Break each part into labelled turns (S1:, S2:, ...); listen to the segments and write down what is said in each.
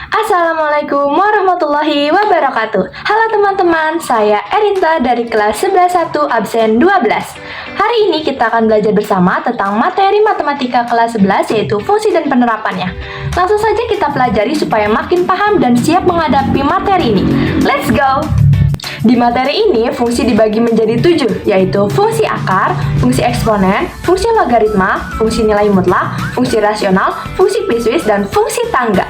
S1: Assalamualaikum warahmatullahi wabarakatuh. Halo teman-teman, saya Erinta dari kelas 11.1 absen 12. Hari ini kita akan belajar bersama tentang materi matematika kelas 11 yaitu fungsi dan penerapannya. Langsung saja kita pelajari supaya makin paham dan siap menghadapi materi ini. Let's go! Di materi ini, fungsi dibagi menjadi 7, yaitu fungsi akar, fungsi eksponen, fungsi logaritma, fungsi nilai mutlak, fungsi rasional, fungsi piecewise, dan fungsi tangga.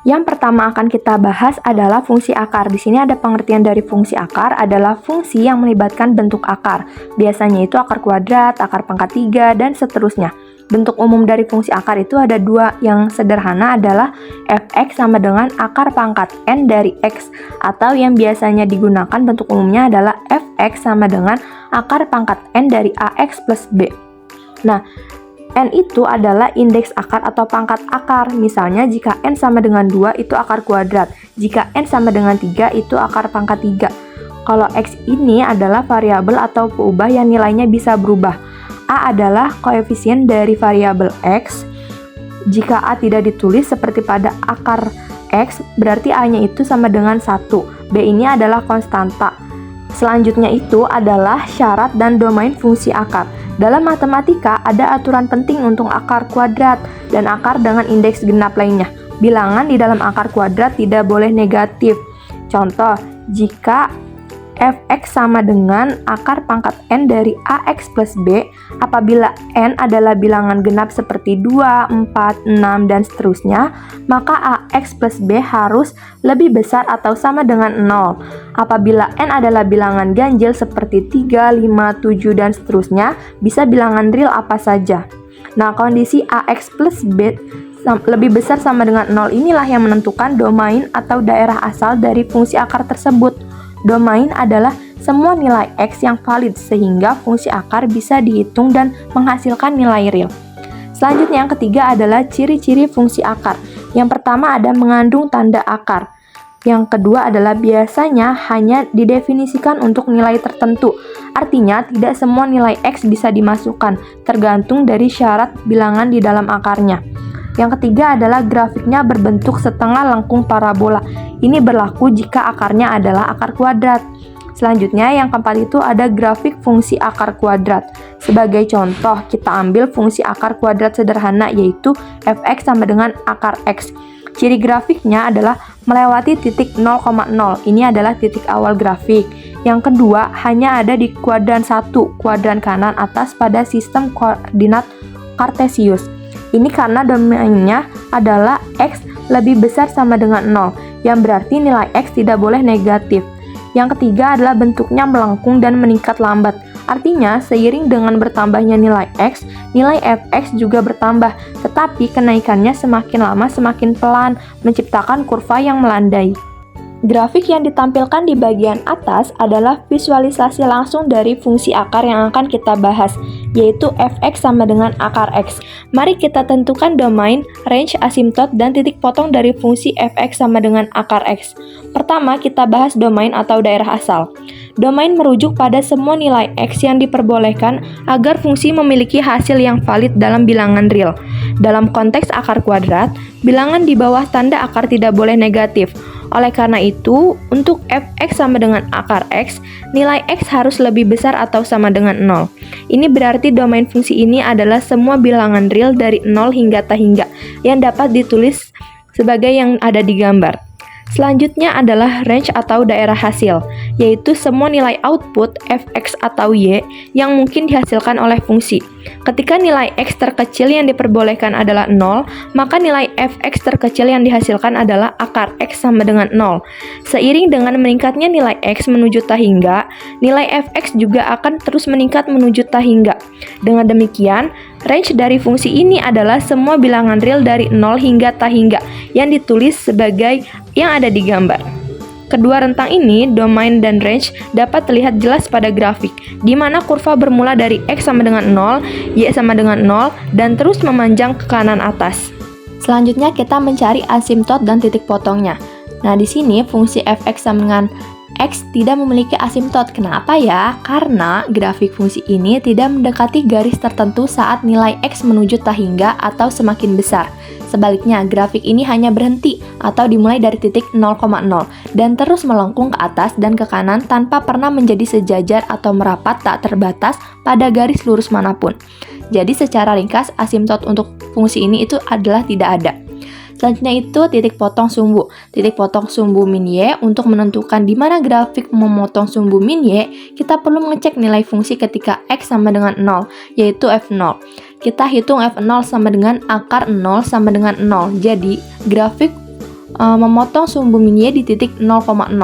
S1: Yang pertama akan kita bahas adalah fungsi akar. Di sini ada pengertian dari fungsi akar adalah fungsi yang melibatkan bentuk akar. Biasanya itu akar kuadrat, akar pangkat 3, dan seterusnya. Bentuk umum dari fungsi akar itu ada dua. Yang sederhana adalah fx sama dengan akar pangkat n dari x, atau yang biasanya digunakan bentuk umumnya adalah fx sama dengan akar pangkat n dari ax plus b. Nah, n itu adalah indeks akar atau pangkat akar. Misalnya jika n sama dengan 2 itu akar kuadrat, jika n sama dengan 3 itu akar pangkat 3. Kalau x ini adalah variabel atau peubah yang nilainya bisa berubah. A adalah koefisien dari variabel x. Jika A tidak ditulis seperti pada akar x, berarti A-nya itu sama dengan 1. B ini adalah konstanta. Selanjutnya itu adalah syarat dan domain fungsi akar. Dalam matematika ada aturan penting untuk akar kuadrat dan akar dengan indeks genap lainnya. Bilangan di dalam akar kuadrat tidak boleh negatif. Contoh, jika fx sama dengan akar pangkat n dari ax plus b, apabila n adalah bilangan genap seperti 2, 4, 6, dan seterusnya, maka ax plus b harus lebih besar atau sama dengan 0. Apabila n adalah bilangan ganjil seperti 3, 5, 7, dan seterusnya, bisa bilangan real apa saja. Nah, kondisi ax plus b lebih besar sama dengan 0 inilah yang menentukan domain atau daerah asal dari fungsi akar tersebut. Domain adalah semua nilai x yang valid sehingga fungsi akar bisa dihitung dan menghasilkan nilai real. Selanjutnya yang ketiga adalah ciri-ciri fungsi akar. Yang pertama ada mengandung tanda akar. Yang kedua adalah biasanya hanya didefinisikan untuk nilai tertentu. Artinya tidak semua nilai x bisa dimasukkan, tergantung dari syarat bilangan di dalam akarnya. Yang ketiga adalah grafiknya berbentuk setengah lengkung parabola. Ini berlaku jika akarnya adalah akar kuadrat. Selanjutnya yang keempat itu ada grafik fungsi akar kuadrat. Sebagai contoh, kita ambil fungsi akar kuadrat sederhana yaitu fx sama dengan akar x. Ciri grafiknya adalah melewati titik 0,0. Ini adalah titik awal grafik. Yang kedua, hanya ada di kuadran 1, kuadran kanan atas pada sistem koordinat Kartesius. Ini karena domainnya adalah x lebih besar sama dengan 0, yang berarti nilai x tidak boleh negatif. Yang ketiga adalah bentuknya melengkung dan meningkat lambat. Artinya, seiring dengan bertambahnya nilai x, nilai fx juga bertambah, tetapi kenaikannya semakin lama semakin pelan, menciptakan kurva yang melandai. Grafik yang ditampilkan di bagian atas adalah visualisasi langsung dari fungsi akar yang akan kita bahas, yaitu fx sama dengan akar x. Mari kita tentukan domain, range, asimtot, dan titik potong dari fungsi fx sama dengan akar x. Pertama, kita bahas domain atau daerah asal. Domain merujuk pada semua nilai x yang diperbolehkan agar fungsi memiliki hasil yang valid dalam bilangan real. Dalam konteks akar kuadrat, bilangan di bawah tanda akar tidak boleh negatif. Oleh karena itu, untuk fx sama dengan akar x, nilai x harus lebih besar atau sama dengan 0. Ini berarti domain fungsi ini adalah semua bilangan real dari 0 hingga tak hingga, yang dapat ditulis sebagai yang ada di gambar. Selanjutnya adalah range atau daerah hasil, yaitu semua nilai output fx atau y yang mungkin dihasilkan oleh fungsi. Ketika nilai x terkecil yang diperbolehkan adalah 0, maka nilai fx terkecil yang dihasilkan adalah akar x sama dengan 0. Seiring dengan meningkatnya nilai x menuju tak hingga, nilai fx juga akan terus meningkat menuju tak hingga. Dengan demikian, range dari fungsi ini adalah semua bilangan real dari 0 hingga tak hingga yang ditulis sebagai yang ada di gambar. Kedua rentang ini, domain dan range, dapat terlihat jelas pada grafik, di mana kurva bermula dari x sama dengan 0, y sama dengan 0, dan terus memanjang ke kanan atas. Selanjutnya kita mencari asimtot dan titik potongnya. Nah, di sini fungsi fx sama dengan x tidak memiliki asimtot. Kenapa ya? Karena grafik fungsi ini tidak mendekati garis tertentu saat nilai x menuju tak hingga atau semakin besar. Sebaliknya, grafik ini hanya berhenti atau dimulai dari titik 0,0 dan terus melengkung ke atas dan ke kanan tanpa pernah menjadi sejajar atau merapat tak terbatas pada garis lurus manapun. Jadi secara ringkas, asimtot untuk fungsi ini itu adalah tidak ada. Selanjutnya itu titik potong sumbu. Titik potong sumbu min y, untuk menentukan di mana grafik memotong sumbu min y, kita perlu mengecek nilai fungsi ketika x sama dengan 0, yaitu f0. Kita hitung f0 sama dengan akar 0 sama dengan 0. Jadi, grafik memotong sumbu min y di titik 0,0.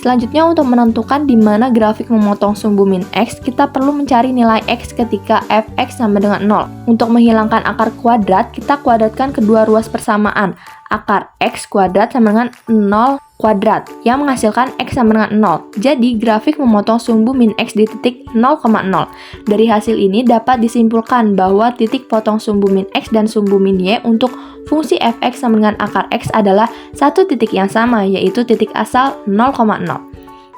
S1: Selanjutnya, untuk menentukan di mana grafik memotong sumbu min x, kita perlu mencari nilai x ketika fx sama dengan 0. Untuk menghilangkan akar kuadrat, kita kuadratkan kedua ruas persamaan. Akar x kuadrat sama dengan 0 kuadrat, yang menghasilkan x sama dengan 0. Jadi, grafik memotong sumbu min x di titik 0,0. Dari hasil ini dapat disimpulkan bahwa titik potong sumbu min x dan sumbu min y untuk fungsi fx sama dengan akar x adalah satu titik yang sama, yaitu titik asal 0,0.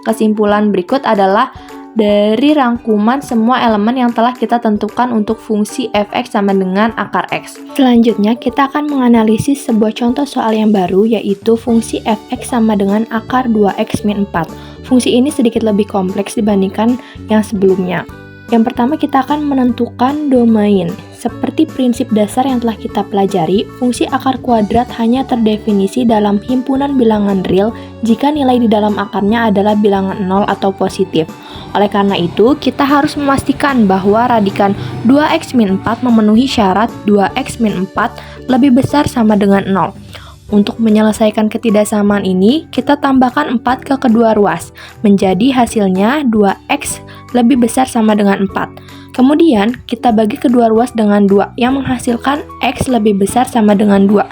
S1: Kesimpulan berikut adalah dari rangkuman semua elemen yang telah kita tentukan untuk fungsi fx sama dengan akar x. Selanjutnya, kita akan menganalisis sebuah contoh soal yang baru, yaitu fungsi fx sama dengan akar 2x min 4. Fungsi ini sedikit lebih kompleks dibandingkan yang sebelumnya. Yang pertama, kita akan menentukan domain. Seperti prinsip dasar yang telah kita pelajari, fungsi akar kuadrat hanya terdefinisi dalam himpunan bilangan real jika nilai di dalam akarnya adalah bilangan 0 atau positif. Oleh karena itu, kita harus memastikan bahwa radikan 2x min 4 memenuhi syarat 2x min 4 lebih besar sama dengan 0. Untuk menyelesaikan ketidaksamaan ini, kita tambahkan 4 ke kedua ruas, menjadi hasilnya 2x lebih besar sama dengan 4. Kemudian, kita bagi kedua ruas dengan 2, yang menghasilkan x lebih besar sama dengan 2.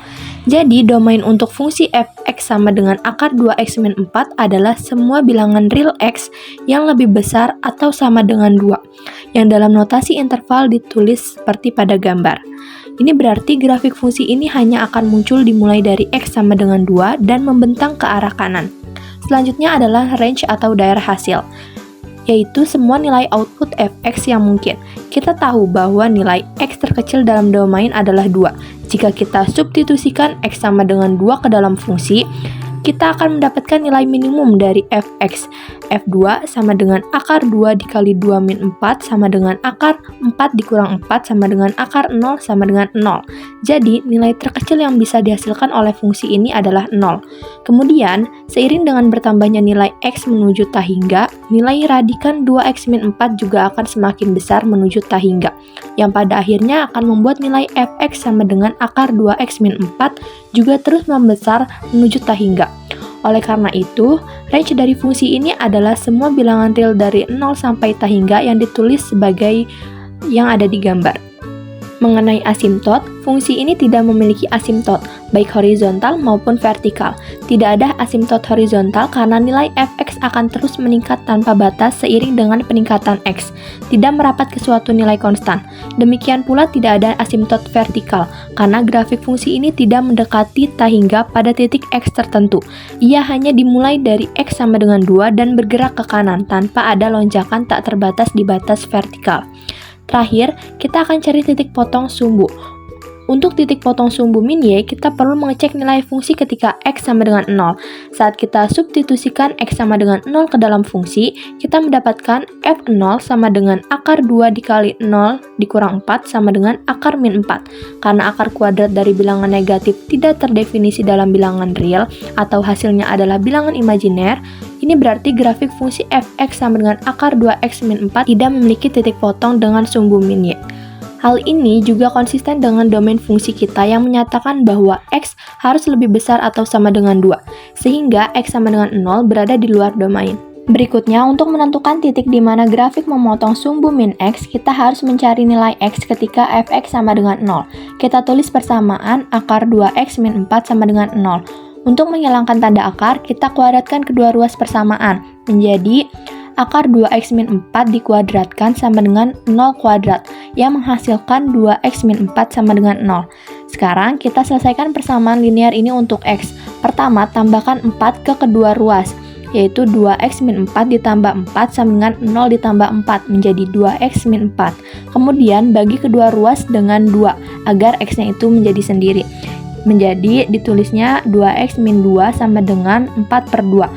S1: Jadi, domain untuk fungsi fx sama dengan akar 2x min 4 adalah semua bilangan real x yang lebih besar atau sama dengan 2, yang dalam notasi interval ditulis seperti pada gambar. Ini berarti grafik fungsi ini hanya akan muncul dimulai dari x sama dengan 2 dan membentang ke arah kanan. Selanjutnya adalah range atau daerah hasil, yaitu semua nilai output fx yang mungkin. Kita tahu bahwa nilai x terkecil dalam domain adalah 2. Jika kita substitusikan x sama dengan 2 ke dalam fungsi, kita akan mendapatkan nilai minimum dari fx. F2 sama dengan akar 2 dikali 2 min 4 sama dengan akar 4 dikurang 4 sama dengan akar 0 sama dengan 0. Jadi, nilai terkecil yang bisa dihasilkan oleh fungsi ini adalah 0. Kemudian, seiring dengan bertambahnya nilai x menuju tahingga, nilai radikan 2x min 4 juga akan semakin besar menuju tahingga, yang pada akhirnya akan membuat nilai fx sama dengan akar 2x min 4 juga terus membesar menuju tahingga. Oleh karena itu, range dari fungsi ini adalah semua bilangan real dari 0 sampai tahingga yang ditulis sebagai yang ada di gambar. Mengenai asimtot, fungsi ini tidak memiliki asimtot, baik horizontal maupun vertikal. Tidak ada asimtot horizontal karena nilai fx akan terus meningkat tanpa batas seiring dengan peningkatan x, tidak merapat ke suatu nilai konstan. Demikian pula tidak ada asimtot vertikal, karena grafik fungsi ini tidak mendekati tahingga pada titik x tertentu. Ia hanya dimulai dari x sama dengan 2 dan bergerak ke kanan tanpa ada lonjakan tak terbatas di batas vertikal. Terakhir, kita akan cari titik potong sumbu. Untuk titik potong sumbu min y, kita perlu mengecek nilai fungsi ketika x sama dengan 0. Saat kita substitusikan x sama dengan 0 ke dalam fungsi, kita mendapatkan f0 sama dengan akar 2 dikali 0 dikurang 4 sama dengan akar min 4. Karena akar kuadrat dari bilangan negatif tidak terdefinisi dalam bilangan real atau hasilnya adalah bilangan imajiner, ini berarti grafik fungsi fx sama dengan akar 2x min 4 tidak memiliki titik potong dengan sumbu min y. Hal ini juga konsisten dengan domain fungsi kita yang menyatakan bahwa x harus lebih besar atau sama dengan 2, sehingga x sama dengan 0 berada di luar domain. Berikutnya, untuk menentukan titik di mana grafik memotong sumbu min x, kita harus mencari nilai x ketika fx sama dengan 0. Kita tulis persamaan akar 2x min 4 sama dengan 0. Untuk menghilangkan tanda akar, kita kuadratkan kedua ruas persamaan, menjadi akar 2x min 4 dikuadratkan sama dengan 0 kuadrat, yang menghasilkan 2x min 4 sama dengan 0. Sekarang, kita selesaikan persamaan linear ini untuk x. Pertama, tambahkan 4 ke kedua ruas, yaitu 2x min 4 ditambah 4 sama dengan 0 ditambah 4, menjadi 2x min 4. Kemudian, bagi kedua ruas dengan 2, agar x-nya itu menjadi sendiri. menjadi ditulisnya 2x min 2 sama dengan 4/2.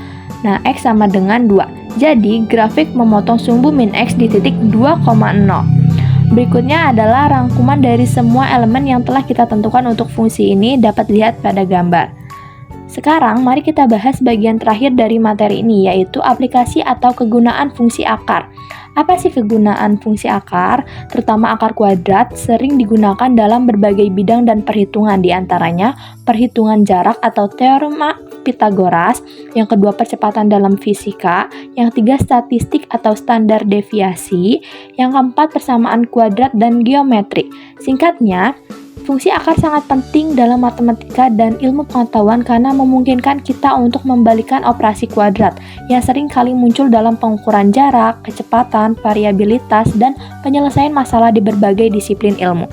S1: Nah, x sama dengan 2. Jadi, grafik memotong sumbu min x di titik 2,0. Berikutnya adalah rangkuman dari semua elemen yang telah kita tentukan untuk fungsi ini dapat dilihat pada gambar. Sekarang, mari kita bahas bagian terakhir dari materi ini, yaitu aplikasi atau kegunaan fungsi akar. Apa sih kegunaan fungsi akar? Terutama akar kuadrat sering digunakan dalam berbagai bidang dan perhitungan, diantaranya perhitungan jarak atau teorema Pitagoras, yang kedua percepatan dalam fisika, yang ketiga statistik atau standar deviasi, yang keempat persamaan kuadrat dan geometri. Singkatnya, fungsi akar sangat penting dalam matematika dan ilmu pengetahuan karena memungkinkan kita untuk membalikan operasi kuadrat yang sering kali muncul dalam pengukuran jarak, kecepatan, variabilitas, dan penyelesaian masalah di berbagai disiplin ilmu.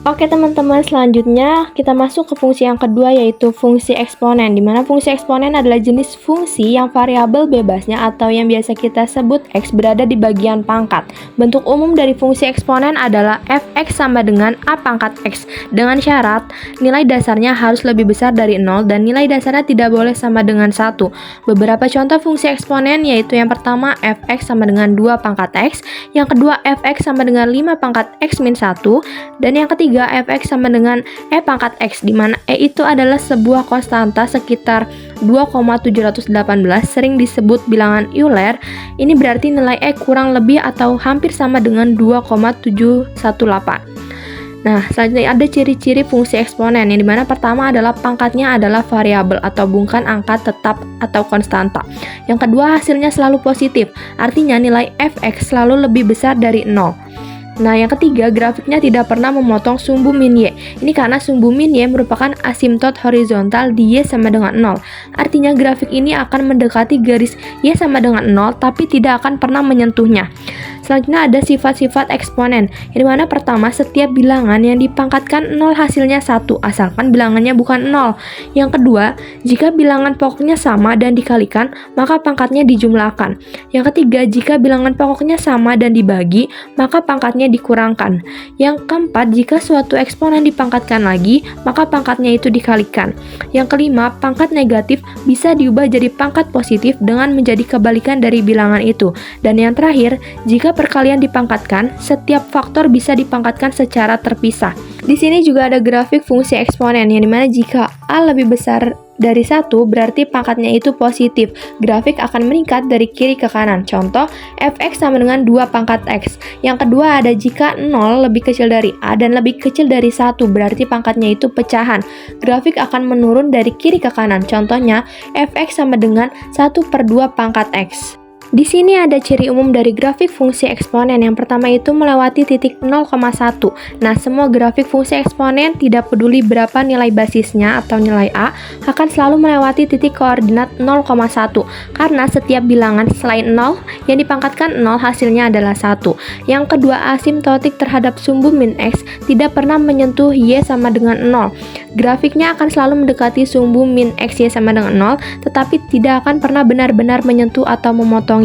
S1: Oke teman-teman, selanjutnya kita masuk ke fungsi yang kedua, yaitu fungsi eksponen, di mana fungsi eksponen adalah jenis fungsi yang variabel bebasnya atau yang biasa kita sebut x berada di bagian pangkat. Bentuk umum dari fungsi eksponen adalah fx sama dengan a pangkat x, dengan syarat nilai dasarnya harus lebih besar dari 0 dan nilai dasarnya tidak boleh sama dengan 1. Beberapa contoh fungsi eksponen yaitu yang pertama fx sama dengan 2 pangkat x, yang kedua fx sama dengan 5 pangkat x min 1, dan yang ketiga fx sama dengan e pangkat x, di mana e itu adalah sebuah konstanta sekitar 2,718, sering disebut bilangan Euler. Ini berarti nilai e kurang lebih atau hampir sama dengan 2,718. Nah, selanjutnya ada ciri-ciri fungsi eksponen, yang dimana pertama adalah pangkatnya adalah variabel atau bukan angka tetap atau konstanta. Yang kedua, hasilnya selalu positif, artinya nilai fx selalu lebih besar dari 0. Nah, yang ketiga, grafiknya tidak pernah memotong sumbu min y. Ini karena sumbu min y merupakan asimtot horizontal di y sama dengan 0. Artinya grafik ini akan mendekati garis y sama dengan 0, tapi tidak akan pernah menyentuhnya. Selanjutnya ada sifat-sifat eksponen, yang dimana pertama, setiap bilangan yang dipangkatkan 0 hasilnya 1, asalkan bilangannya bukan 0. Yang kedua, jika bilangan pokoknya sama dan dikalikan, maka pangkatnya dijumlahkan. Yang ketiga, jika bilangan pokoknya sama dan dibagi, maka pangkatnya dikurangkan. Yang keempat, jika suatu eksponen dipangkatkan lagi, maka pangkatnya itu dikalikan. Yang kelima, pangkat negatif bisa diubah jadi pangkat positif dengan menjadi kebalikan dari bilangan itu. Dan yang terakhir, jika perkalian dipangkatkan, setiap faktor bisa dipangkatkan secara terpisah. Di sini juga ada grafik fungsi eksponen, yang dimana jika A lebih besar dari 1 berarti pangkatnya itu positif. Grafik akan meningkat dari kiri ke kanan. Contoh, fx sama dengan 2 pangkat x. Yang kedua ada jika 0 lebih kecil dari A dan lebih kecil dari 1 berarti pangkatnya itu pecahan. Grafik akan menurun dari kiri ke kanan. Contohnya, fx sama dengan 1/2 pangkat x. Di sini ada ciri umum dari grafik fungsi eksponen. Yang pertama itu melewati titik 0,1. Nah, semua grafik fungsi eksponen tidak peduli berapa nilai basisnya atau nilai A, akan selalu melewati titik koordinat 0,1. Karena setiap bilangan selain 0 yang dipangkatkan 0 hasilnya adalah 1. Yang kedua, asimtotik terhadap sumbu min x tidak pernah menyentuh y sama dengan 0. Grafiknya akan selalu mendekati sumbu min x y sama dengan 0, tetapi tidak akan pernah benar-benar menyentuh atau memotong.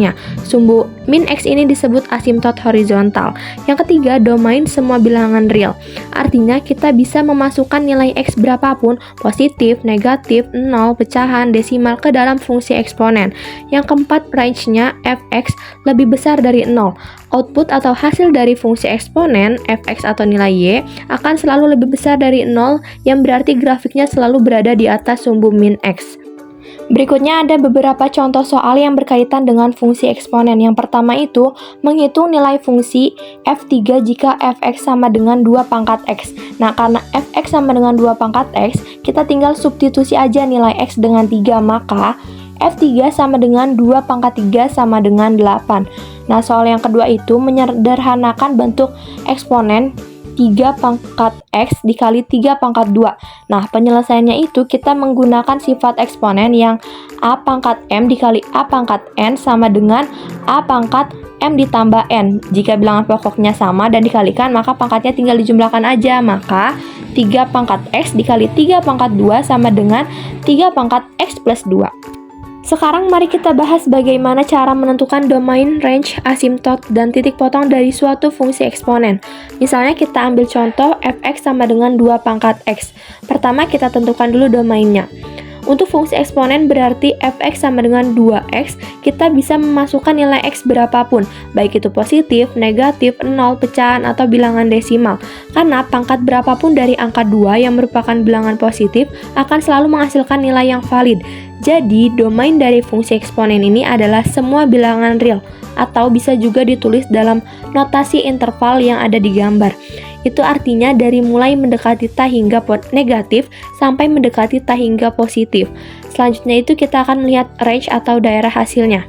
S1: Sumbu min x ini disebut asimtot horizontal. Yang ketiga, domain semua bilangan real. Artinya kita bisa memasukkan nilai x berapapun, positif, negatif, 0, pecahan, desimal ke dalam fungsi eksponen. Yang keempat, range-nya fx lebih besar dari 0. Output atau hasil dari fungsi eksponen fx atau nilai y akan selalu lebih besar dari 0, yang berarti grafiknya selalu berada di atas sumbu min x. Berikutnya ada beberapa contoh soal yang berkaitan dengan fungsi eksponen. Yang pertama itu, menghitung nilai fungsi f3 jika fx sama dengan 2 pangkat x. Nah, karena fx sama dengan 2 pangkat x, kita tinggal substitusi aja nilai x dengan 3, maka f3 sama dengan 2 pangkat 3 sama dengan 8. Nah, soal yang kedua itu menyederhanakan bentuk eksponen 3 pangkat x dikali 3 pangkat 2. Nah, penyelesaiannya itu kita menggunakan sifat eksponen yang a pangkat m dikali a pangkat n sama dengan a pangkat m ditambah n. Jika bilangan pokoknya sama dan dikalikan, maka pangkatnya tinggal dijumlahkan aja. Maka 3 pangkat x dikali 3 pangkat 2 sama dengan 3 pangkat x plus 2. Sekarang mari kita bahas bagaimana cara menentukan domain, range, asimtot, dan titik potong dari suatu fungsi eksponen. Misalnya kita ambil contoh fx sama dengan 2 pangkat x. Pertama kita tentukan dulu domainnya. Untuk fungsi eksponen berarti fx sama dengan 2x, kita bisa memasukkan nilai x berapapun, baik itu positif, negatif, 0, pecahan, atau bilangan desimal. Karena pangkat berapapun dari angka 2 yang merupakan bilangan positif akan selalu menghasilkan nilai yang valid. Jadi, domain dari fungsi eksponen ini adalah semua bilangan real, atau bisa juga ditulis dalam notasi interval yang ada di gambar. Itu artinya dari mulai mendekati tak hingga negatif sampai mendekati tak hingga positif. Selanjutnya itu kita akan melihat range atau daerah hasilnya.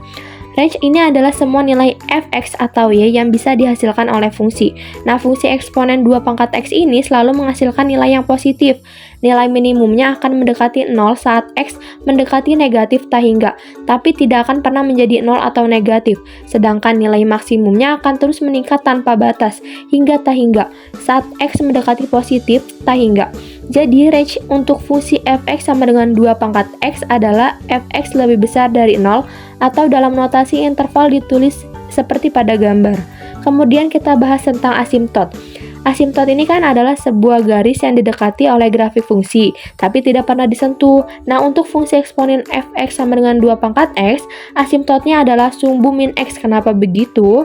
S1: Range ini adalah semua nilai fx atau y yang bisa dihasilkan oleh fungsi. Nah, fungsi eksponen 2 pangkat x ini selalu menghasilkan nilai yang positif. Nilai minimumnya akan mendekati 0 saat x mendekati negatif tak hingga, tapi tidak akan pernah menjadi 0 atau negatif. Sedangkan nilai maksimumnya akan terus meningkat tanpa batas, hingga tak hingga, saat x mendekati positif tak hingga. Jadi, range untuk fungsi fx sama dengan 2 pangkat x adalah fx lebih besar dari 0, atau dalam notasi interval ditulis seperti pada gambar. Kemudian kita bahas tentang asimtot. Asimtot ini kan adalah sebuah garis yang didekati oleh grafik fungsi, tapi tidak pernah disentuh. Nah, untuk fungsi eksponen fx sama dengan 2 pangkat x, asimtotnya adalah sumbu min x. Kenapa begitu?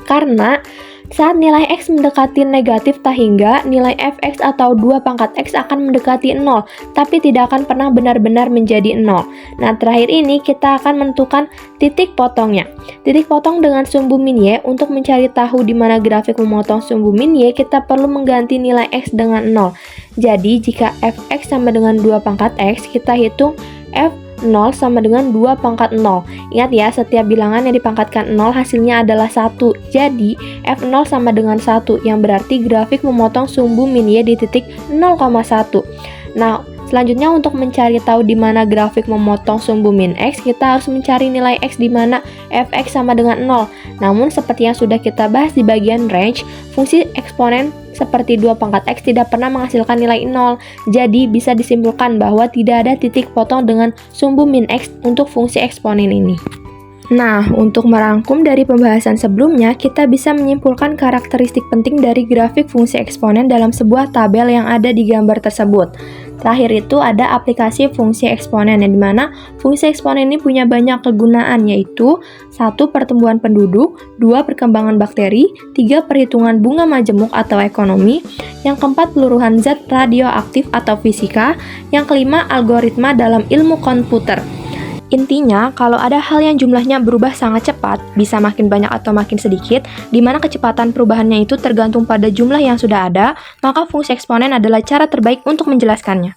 S1: Karena saat nilai x mendekati negatif tak hingga, nilai fx atau 2 pangkat x akan mendekati 0, tapi tidak akan pernah benar-benar menjadi 0. Nah, terakhir ini kita akan menentukan titik potongnya. Titik potong dengan sumbu min y. Untuk mencari tahu di mana grafik memotong sumbu min y, kita perlu mengganti nilai x dengan 0. Jadi, jika fx sama dengan 2 pangkat x, kita hitung f 0 sama dengan 2 pangkat 0. Ingat ya, setiap bilangan yang dipangkatkan 0 hasilnya adalah 1. Jadi, f0 sama dengan 1, yang berarti grafik memotong sumbu min y di titik 0,1. Nah, selanjutnya untuk mencari tahu di mana grafik memotong sumbu min x, kita harus mencari nilai x di mana fx sama dengan 0. Namun, seperti yang sudah kita bahas di bagian range, fungsi eksponen seperti 2 pangkat x tidak pernah menghasilkan nilai 0. Jadi, bisa disimpulkan bahwa tidak ada titik potong dengan sumbu min x untuk fungsi eksponen ini. Nah, untuk merangkum dari pembahasan sebelumnya, kita bisa menyimpulkan karakteristik penting dari grafik fungsi eksponen dalam sebuah tabel yang ada di gambar tersebut. Terakhir itu ada aplikasi fungsi eksponen, yang dimana fungsi eksponen ini punya banyak kegunaan, yaitu 1. Pertumbuhan penduduk, 2. Perkembangan bakteri, 3. Perhitungan bunga majemuk atau ekonomi, yang keempat peluruhan zat radioaktif atau fisika, yang kelima algoritma dalam ilmu komputer. Intinya, kalau ada hal yang jumlahnya berubah sangat cepat, bisa makin banyak atau makin sedikit, di mana kecepatan perubahannya itu tergantung pada jumlah yang sudah ada, maka fungsi eksponen adalah cara terbaik untuk menjelaskannya.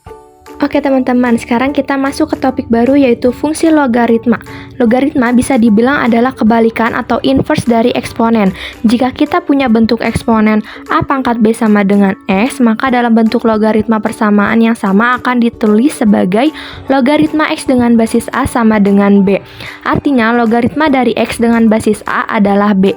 S1: Oke teman-teman, sekarang kita masuk ke topik baru, yaitu fungsi logaritma. Logaritma bisa dibilang adalah kebalikan atau inverse dari eksponen. Jika kita punya bentuk eksponen a pangkat b sama dengan x, maka dalam bentuk logaritma persamaan yang sama akan ditulis sebagai logaritma x dengan basis a sama dengan b. Artinya logaritma dari x dengan basis a adalah b.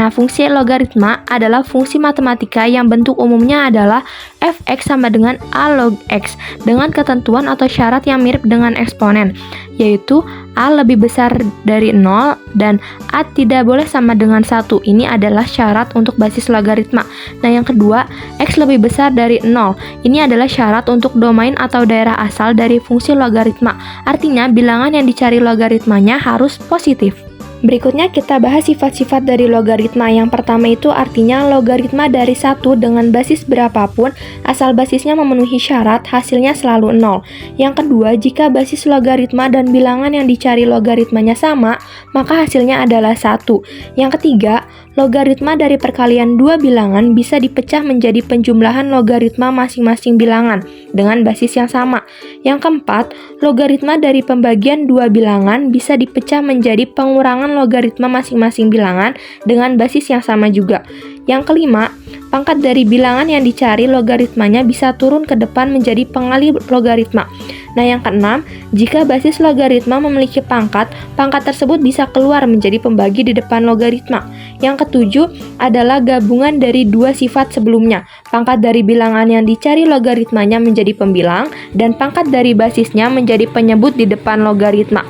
S1: Nah, fungsi logaritma adalah fungsi matematika yang bentuk umumnya adalah fx sama dengan a log x dengan ketentuan atau syarat yang mirip dengan eksponen, yaitu a lebih besar dari 0 dan a tidak boleh sama dengan 1. Ini adalah syarat untuk basis logaritma. Nah, yang kedua, x lebih besar dari 0. Ini adalah syarat untuk domain atau daerah asal dari fungsi logaritma. Artinya, bilangan yang dicari logaritmanya harus positif. Berikutnya kita bahas sifat-sifat dari logaritma. Yang pertama itu artinya logaritma dari 1 dengan basis berapapun, asal basisnya memenuhi syarat, hasilnya selalu 0. Yang kedua, jika basis logaritma dan bilangan yang dicari logaritmanya sama, maka hasilnya adalah 1. Yang ketiga, logaritma dari perkalian dua bilangan bisa dipecah menjadi penjumlahan logaritma masing-masing bilangan dengan basis yang sama. Yang keempat, logaritma dari pembagian dua bilangan bisa dipecah menjadi pengurangan logaritma masing-masing bilangan dengan basis yang sama juga. Yang kelima, pangkat dari bilangan yang dicari logaritmanya bisa turun ke depan menjadi pengali logaritma. Nah, yang keenam, jika basis logaritma memiliki pangkat, pangkat tersebut bisa keluar menjadi pembagi di depan logaritma. Yang ketujuh adalah gabungan dari dua sifat sebelumnya. Pangkat dari bilangan yang dicari logaritmanya menjadi pembilang, dan pangkat dari basisnya menjadi penyebut di depan logaritma.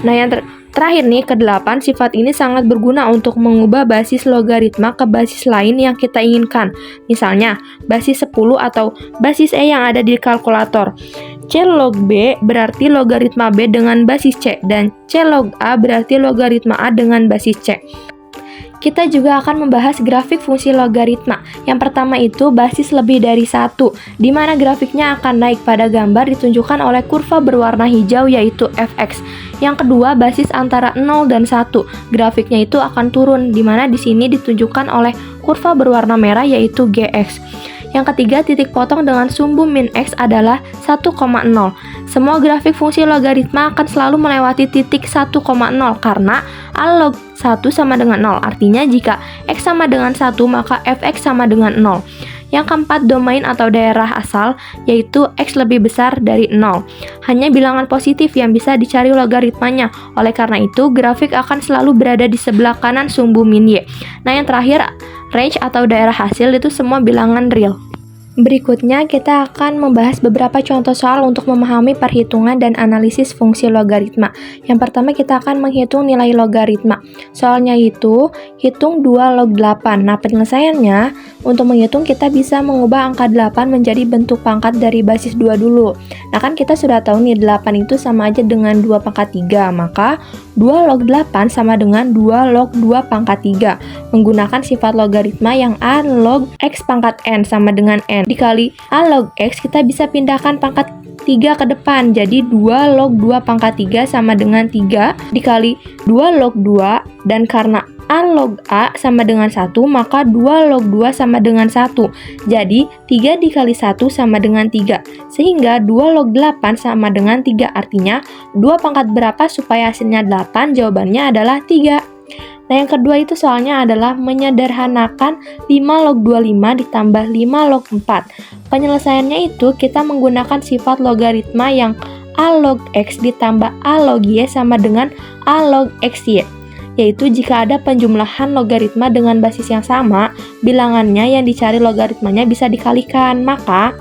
S1: Nah, yang terakhir nih, ke-8, sifat ini sangat berguna untuk mengubah basis logaritma ke basis lain yang kita inginkan. Misalnya, basis 10 atau basis E yang ada di kalkulator. C log B berarti logaritma B dengan basis C, dan C log A berarti logaritma A dengan basis C. Kita juga akan membahas grafik fungsi logaritma. Yang pertama itu basis lebih dari 1, di mana grafiknya akan naik pada gambar ditunjukkan oleh kurva berwarna hijau yaitu fx. Yang kedua, basis antara 0 dan 1. Grafiknya itu akan turun, di mana di sini ditunjukkan oleh kurva berwarna merah yaitu gx. Yang ketiga, titik potong dengan sumbu min x adalah 1,0. Semua grafik fungsi logaritma akan selalu melewati titik 1,0 karena a log 1 sama dengan 0. Artinya jika x sama dengan 1, maka fx sama dengan 0. Yang keempat, domain atau daerah asal, yaitu x lebih besar dari 0. Hanya bilangan positif yang bisa dicari logaritmanya. Oleh karena itu, grafik akan selalu berada di sebelah kanan sumbu min y. Nah, yang terakhir, range atau daerah hasil itu semua bilangan real. Berikutnya, kita akan membahas beberapa contoh soal untuk memahami perhitungan dan analisis fungsi logaritma. Yang pertama, kita akan menghitung nilai logaritma. Soalnya itu, hitung 2 log 8. Nah, penyelesaiannya, untuk menghitung kita bisa mengubah angka 8 menjadi bentuk pangkat dari basis 2 dulu. Nah, kan kita sudah tahu nih 8 itu sama aja dengan 2 pangkat 3, maka 2 log 8 sama dengan 2 log 2 pangkat 3. Menggunakan sifat logaritma yang a log x pangkat n sama dengan n dikali a log x, kita bisa pindahkan pangkat 3 ke depan, jadi 2 log 2 pangkat 3 sama dengan 3 dikali 2 log 2, dan karena a log a sama dengan 1, maka 2 log 2 sama dengan 1, jadi 3 dikali 1 sama dengan 3, sehingga 2 log 8 sama dengan 3, artinya 2 pangkat berapa supaya hasilnya 8? Jawabannya adalah 3. Nah, yang kedua itu soalnya adalah menyederhanakan 5 log 25 ditambah 5 log 4. Penyelesaiannya itu kita menggunakan sifat logaritma yang a log x ditambah a log y sama dengan a log xy. Yaitu jika ada penjumlahan logaritma dengan basis yang sama, bilangannya yang dicari logaritmanya bisa dikalikan. Maka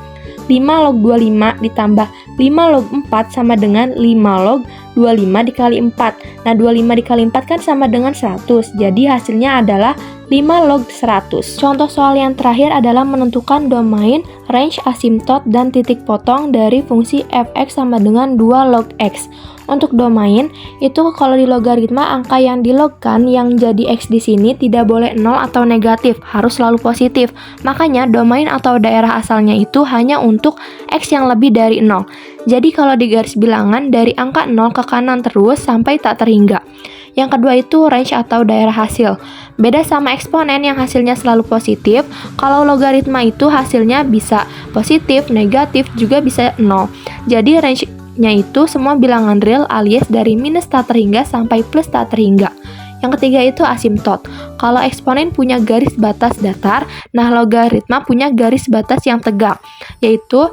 S1: 5 log 25 ditambah 5 log 4 sama dengan 5 log 25 dikali 4. Nah, 25 dikali 4 kan sama dengan 100. Jadi hasilnya adalah 5 log 100. Contoh soal yang terakhir adalah menentukan domain, range, asimtot, dan titik potong dari fungsi fx sama dengan 2 log x. Untuk domain, itu kalau di logaritma angka yang dilogkan yang jadi x di sini tidak boleh 0 atau negatif, harus selalu positif. Makanya domain atau daerah asalnya itu hanya untuk x yang lebih dari 0. Jadi kalau di garis bilangan dari angka 0 ke kanan terus sampai tak terhingga. Yang kedua itu range atau daerah hasil. Beda sama eksponen yang hasilnya selalu positif, kalau logaritma itu hasilnya bisa positif, negatif, juga bisa 0. Jadi range-nya itu semua bilangan real alias dari minus tak terhingga sampai plus tak terhingga. Yang ketiga itu asimtot. Kalau eksponen punya garis batas datar, nah logaritma punya garis batas yang tegak, yaitu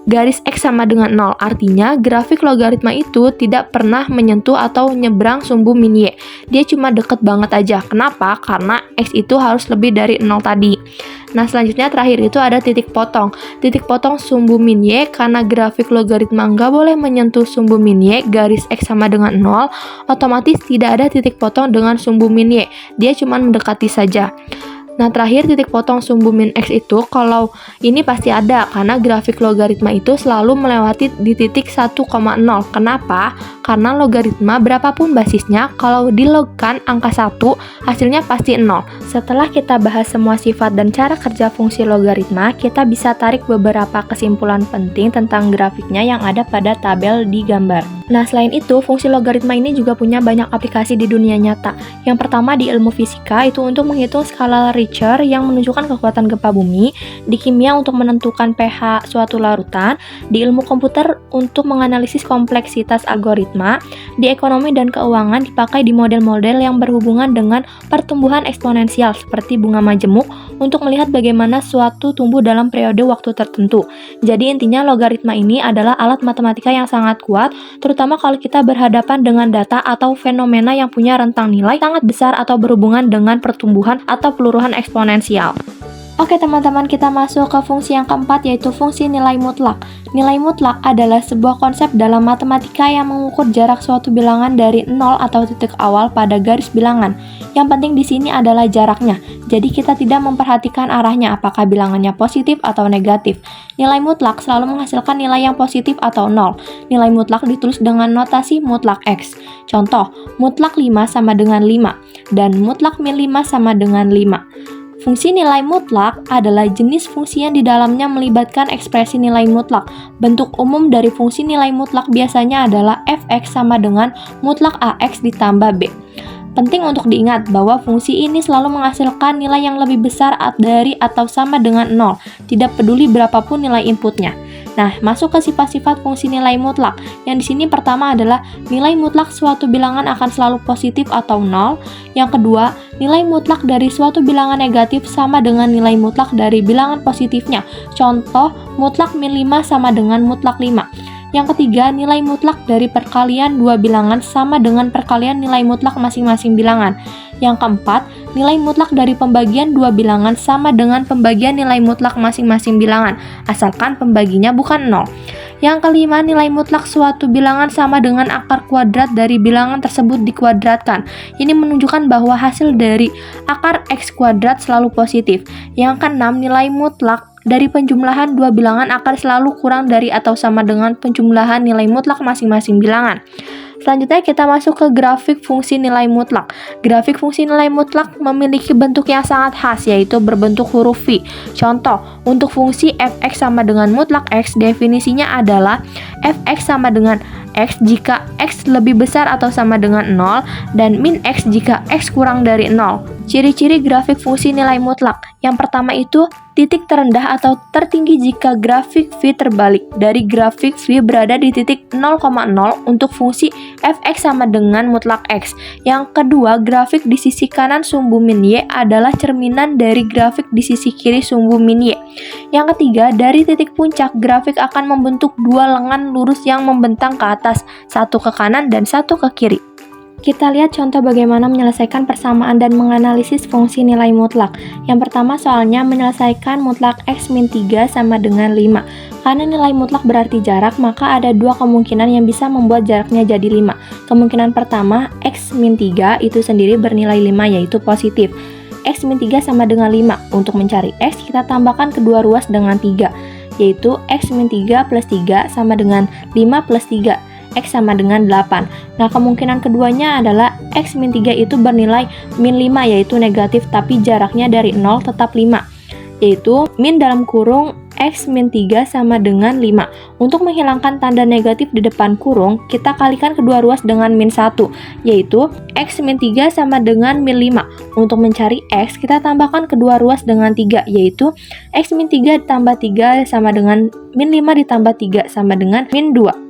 S1: garis x sama dengan 0, artinya grafik logaritma itu tidak pernah menyentuh atau nyebrang sumbu min y. Dia cuma deket banget aja. Kenapa? Karena x itu harus lebih dari 0 tadi. Nah, selanjutnya terakhir itu ada titik potong. Titik potong sumbu min y, karena grafik logaritma nggak boleh menyentuh sumbu min y, garis x sama dengan 0, otomatis tidak ada titik potong dengan sumbu min y. Dia cuma mendekati saja. Nah, terakhir titik potong sumbu min x itu kalau ini pasti ada karena grafik logaritma itu selalu melewati di titik 1,0. Kenapa? Karena logaritma berapapun basisnya, kalau dilogkan angka 1, hasilnya pasti 0. Setelah kita bahas semua sifat dan cara kerja fungsi logaritma, kita bisa tarik beberapa kesimpulan penting tentang grafiknya yang ada pada tabel di gambar. Nah, selain itu, fungsi logaritma ini juga punya banyak aplikasi di dunia nyata. Yang pertama di ilmu fisika itu untuk menghitung skala Richter yang menunjukkan kekuatan gempa bumi, di kimia untuk menentukan pH suatu larutan, di ilmu komputer untuk menganalisis kompleksitas algoritma, di ekonomi dan keuangan dipakai di model-model yang berhubungan dengan pertumbuhan eksponensial seperti bunga majemuk untuk melihat bagaimana suatu tumbuh dalam periode waktu tertentu. Jadi intinya logaritma ini adalah alat matematika yang sangat kuat, terutama kalau kita berhadapan dengan data atau fenomena yang punya rentang nilai sangat besar atau berhubungan dengan pertumbuhan atau peluruhan eksponensial. Oke teman-teman, kita masuk ke fungsi yang keempat, yaitu fungsi nilai mutlak. Nilai mutlak adalah sebuah konsep dalam matematika yang mengukur jarak suatu bilangan dari 0 atau titik awal pada garis bilangan. Yang penting di sini adalah jaraknya. Jadi kita tidak memperhatikan arahnya, apakah bilangannya positif atau negatif. Nilai mutlak selalu menghasilkan nilai yang positif atau 0. Nilai mutlak ditulis dengan notasi mutlak X. Contoh, mutlak 5 sama dengan 5 dan mutlak min 5 sama dengan 5. Fungsi nilai mutlak adalah jenis fungsi yang di dalamnya melibatkan ekspresi nilai mutlak. Bentuk umum dari fungsi nilai mutlak biasanya adalah f(x) sama dengan mutlak ax ditambah b. Penting untuk diingat bahwa fungsi ini selalu menghasilkan nilai yang lebih besar dari atau sama dengan 0, tidak peduli berapapun nilai inputnya. Nah, masuk ke sifat-sifat fungsi nilai mutlak. Yang di sini pertama adalah nilai mutlak suatu bilangan akan selalu positif atau 0. Yang kedua, nilai mutlak dari suatu bilangan negatif sama dengan nilai mutlak dari bilangan positifnya. Contoh, mutlak min 5 sama dengan mutlak 5. Yang ketiga, nilai mutlak dari perkalian dua bilangan sama dengan perkalian nilai mutlak masing-masing bilangan. Yang keempat, nilai mutlak dari pembagian dua bilangan sama dengan pembagian nilai mutlak masing-masing bilangan, asalkan pembaginya bukan 0. Yang kelima, nilai mutlak suatu bilangan sama dengan akar kuadrat dari bilangan tersebut dikuadratkan. Ini menunjukkan bahwa hasil dari akar x kuadrat selalu positif. Yang keenam, nilai mutlak dari penjumlahan dua bilangan akan selalu kurang dari atau sama dengan penjumlahan nilai mutlak masing-masing bilangan. Selanjutnya kita masuk ke grafik fungsi nilai mutlak. Grafik fungsi nilai mutlak memiliki bentuk yang sangat khas, yaitu berbentuk huruf V. Contoh, untuk fungsi f(x) sama dengan mutlak x, definisinya adalah f(x) sama dengan x jika x lebih besar atau sama dengan 0 dan min x jika x kurang dari 0. Ciri-ciri grafik fungsi nilai mutlak. Yang pertama itu titik terendah atau tertinggi jika grafik V terbalik. Dari grafik V berada di titik 0,0 untuk fungsi f(x) sama dengan mutlak x. Yang kedua, grafik di sisi kanan sumbu min y adalah cerminan dari grafik di sisi kiri sumbu min y. Yang ketiga, dari titik puncak, grafik akan membentuk dua lengan lurus yang membentang ke atas, satu ke kanan dan satu ke kiri. Kita lihat contoh bagaimana menyelesaikan persamaan dan menganalisis fungsi nilai mutlak. Yang pertama soalnya menyelesaikan mutlak x min 3 sama dengan 5. Karena nilai mutlak berarti jarak, maka ada dua kemungkinan yang bisa membuat jaraknya jadi 5. Kemungkinan pertama, x min 3 itu sendiri bernilai 5 yaitu positif. X min 3 sama dengan 5. Untuk mencari x, kita tambahkan kedua ruas dengan 3, yaitu x min 3 plus 3 sama dengan 5 plus 3. X sama dengan 8. Nah, kemungkinan keduanya adalah X min 3 itu bernilai min 5 yaitu negatif, tapi jaraknya dari 0 tetap 5, yaitu min dalam kurung X min 3 sama dengan 5. Untuk menghilangkan tanda negatif di depan kurung, kita kalikan kedua ruas dengan min 1, yaitu X min 3 sama dengan min 5. Untuk mencari X, kita tambahkan kedua ruas dengan 3, yaitu X min 3 ditambah 3 sama dengan min 5 ditambah 3 sama dengan min 2.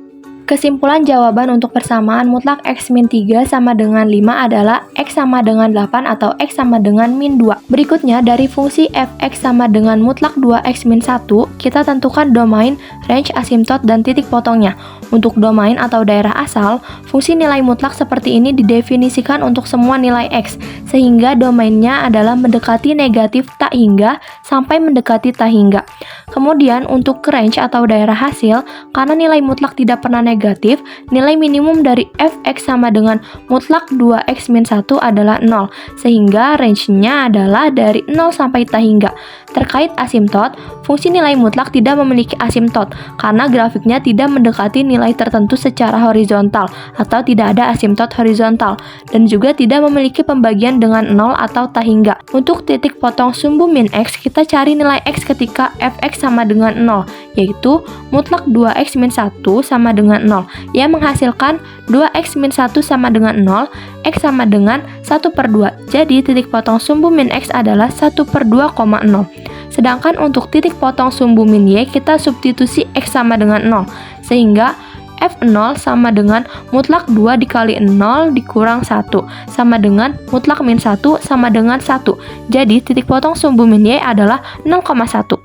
S1: Kesimpulan jawaban untuk persamaan mutlak x min 3 sama dengan 5 adalah x sama dengan 8 atau x sama dengan min 2. Berikutnya, dari fungsi f(x) sama dengan mutlak 2x min 1, kita tentukan domain, range, asimtot, dan titik potongnya. Untuk domain atau daerah asal, fungsi nilai mutlak seperti ini didefinisikan untuk semua nilai x, sehingga domainnya adalah mendekati negatif tak hingga sampai mendekati tak hingga. Kemudian, untuk range atau daerah hasil, karena nilai mutlak tidak pernah negatif, nilai minimum dari f(x) sama dengan mutlak 2x min 1 adalah 0, sehingga range-nya adalah dari 0 sampai tak hingga. Terkait asimtot, fungsi nilai mutlak tidak memiliki asimtot, karena grafiknya tidak mendekati nilai tertentu secara horizontal, atau tidak ada asimtot horizontal, dan juga tidak memiliki pembagian dengan 0 atau tak hingga. Untuk titik potong sumbu min x, kita cari nilai x ketika f(x) sama dengan 0, yaitu mutlak 2x min 1 sama dengan 0, yang menghasilkan 2x min 1 sama dengan 0, x sama dengan 1/2. Jadi titik potong sumbu min x adalah 1/2,0. Sedangkan untuk titik potong sumbu min y, kita substitusi x sama dengan 0, sehingga f0 sama dengan mutlak 2 dikali 0 dikurang 1, sama dengan mutlak min 1 sama dengan 1. Jadi titik potong sumbu min y adalah 0,1.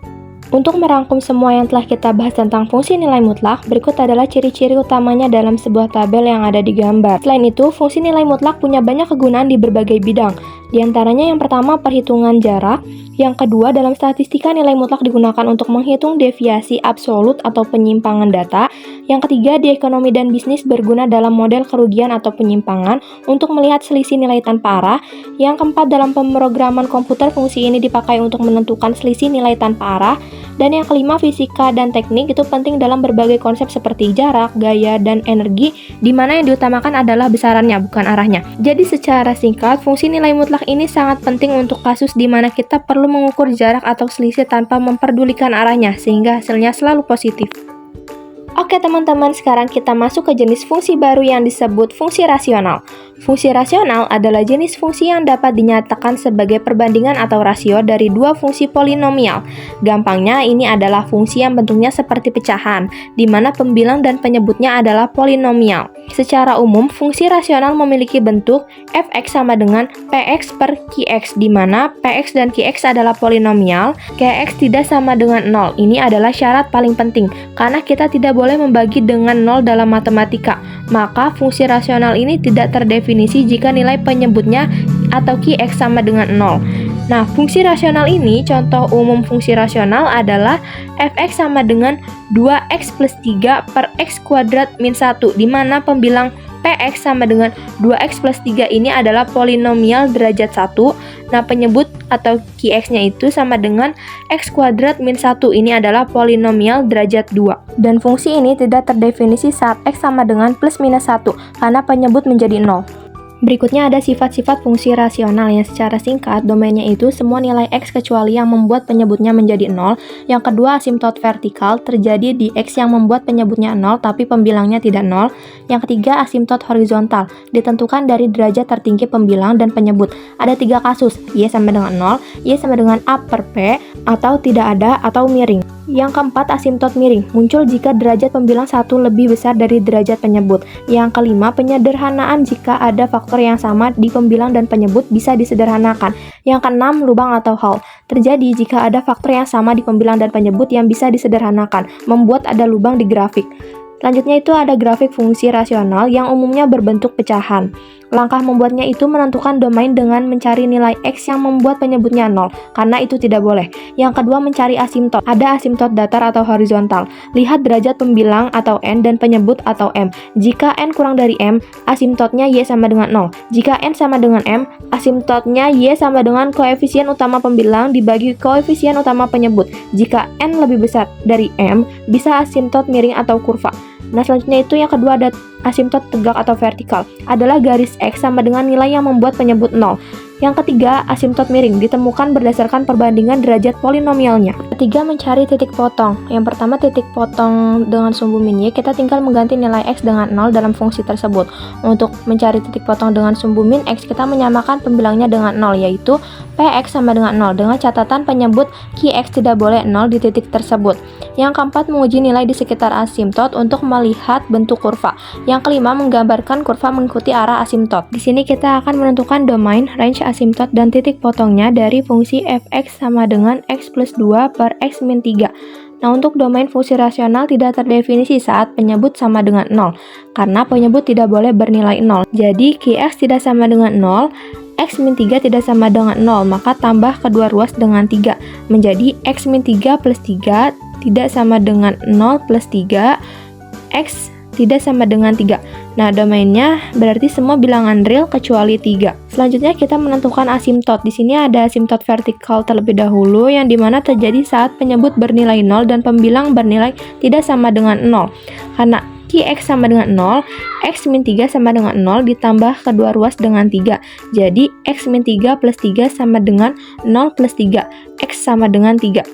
S1: Untuk merangkum semua yang telah kita bahas tentang fungsi nilai mutlak, berikut adalah ciri-ciri utamanya dalam sebuah tabel yang ada di gambar. Selain itu, fungsi nilai mutlak punya banyak kegunaan di berbagai bidang. Di antaranya yang pertama perhitungan jarak, yang kedua dalam statistika nilai mutlak digunakan untuk menghitung deviasi absolut atau penyimpangan data, yang ketiga di ekonomi dan bisnis berguna dalam model kerugian atau penyimpangan untuk melihat selisih nilai tanpa arah, yang keempat dalam pemrograman komputer fungsi ini dipakai untuk menentukan selisih nilai tanpa arah, dan yang kelima fisika dan teknik itu penting dalam berbagai konsep seperti jarak, gaya, dan energi, di mana yang diutamakan adalah besarannya bukan arahnya. Jadi secara singkat, fungsi nilai mutlak ini sangat penting untuk kasus di mana kita perlu mengukur jarak atau selisih tanpa memperdulikan arahnya, sehingga hasilnya selalu positif. Oke teman-teman, sekarang kita masuk ke jenis fungsi baru yang disebut fungsi rasional. Fungsi rasional adalah jenis fungsi yang dapat dinyatakan sebagai perbandingan atau rasio dari dua fungsi polinomial. Gampangnya, ini adalah fungsi yang bentuknya seperti pecahan, di mana pembilang dan penyebutnya adalah polinomial. Secara umum, fungsi rasional memiliki bentuk fx sama dengan px per qx, di mana px dan qx adalah polinomial, kx tidak sama dengan 0. Ini adalah syarat paling penting, karena kita tidak boleh membagi dengan 0 dalam matematika. Maka fungsi rasional ini tidak terdefinisi jika nilai penyebutnya atau qx sama dengan 0. Nah, fungsi rasional ini, contoh umum fungsi rasional adalah fx sama dengan 2x plus 3 per x kuadrat min 1, di mana pembilang px sama dengan 2x plus 3 ini adalah polinomial derajat 1. Nah, penyebut atau qx-nya itu sama dengan x kuadrat min 1, ini adalah polinomial derajat 2. Dan fungsi ini tidak terdefinisi saat x sama dengan plus minus 1, karena penyebut menjadi 0. Berikutnya ada sifat-sifat fungsi rasional yang secara singkat domainnya itu semua nilai x kecuali yang membuat penyebutnya menjadi 0. Yang kedua asimtot vertikal terjadi di x yang membuat penyebutnya 0 tapi pembilangnya tidak 0. Yang ketiga asimtot horizontal ditentukan dari derajat tertinggi pembilang dan penyebut. Ada 3 kasus, y sama dengan 0, y sama dengan a per p, atau tidak ada atau miring. Yang keempat asimtot miring muncul jika derajat pembilang 1 lebih besar dari derajat penyebut. Yang kelima penyederhanaan jika ada faktor yang sama di pembilang dan penyebut bisa disederhanakan. Yang keenam lubang atau hole terjadi jika ada faktor yang sama di pembilang dan penyebut yang bisa disederhanakan, membuat ada lubang di grafik. Selanjutnya itu ada grafik fungsi rasional yang umumnya berbentuk pecahan. Langkah membuatnya itu menentukan domain dengan mencari nilai x yang membuat penyebutnya 0, karena itu tidak boleh. Yang kedua mencari asimtot. Ada asimtot datar atau horizontal. Lihat derajat pembilang atau n dan penyebut atau m. Jika n kurang dari m, asimtotnya y sama dengan 0. Jika n sama dengan m, asimtotnya y sama dengan koefisien utama pembilang dibagi koefisien utama penyebut. Jika n lebih besar dari m, bisa asimtot miring atau kurva. Nah, selanjutnya itu yang kedua ada asimtot tegak atau vertikal. Adalah garis x sama dengan nilai yang membuat penyebut 0. Yang ketiga, asimtot miring ditemukan berdasarkan perbandingan derajat polinomialnya. Ketiga, mencari titik potong. Yang pertama, titik potong dengan sumbu min y, kita tinggal mengganti nilai x dengan 0 dalam fungsi tersebut. Untuk mencari titik potong dengan sumbu min x, kita menyamakan pembilangnya dengan 0, yaitu px sama dengan 0, dengan catatan penyebut qx tidak boleh 0 di titik tersebut. Yang keempat, menguji nilai di sekitar asimtot untuk melihat bentuk kurva. Yang kelima, menggambarkan kurva mengikuti arah asimtot. Di sini kita akan menentukan domain, range asimtot, dan titik potongnya dari fungsi fx sama dengan x plus 2 per x min 3. Nah, untuk domain fungsi rasional tidak terdefinisi saat penyebut sama dengan 0, karena penyebut tidak boleh bernilai 0. Jadi, qx tidak sama dengan 0, x min 3 tidak sama dengan 0, maka tambah kedua ruas dengan 3, menjadi x min 3 plus 3 tidak sama dengan 0 plus 3, x tidak sama dengan 3. Nah, domainnya berarti semua bilangan real kecuali 3. Selanjutnya kita menentukan asimtot. Di sini ada asimtot vertikal terlebih dahulu yang dimana terjadi saat penyebut bernilai 0 dan pembilang bernilai tidak sama dengan 0. Karena qx sama dengan 0, x min 3 sama dengan 0 ditambah kedua ruas dengan 3. Jadi x min 3 plus 3 sama dengan 0 plus 3, x sama dengan 3.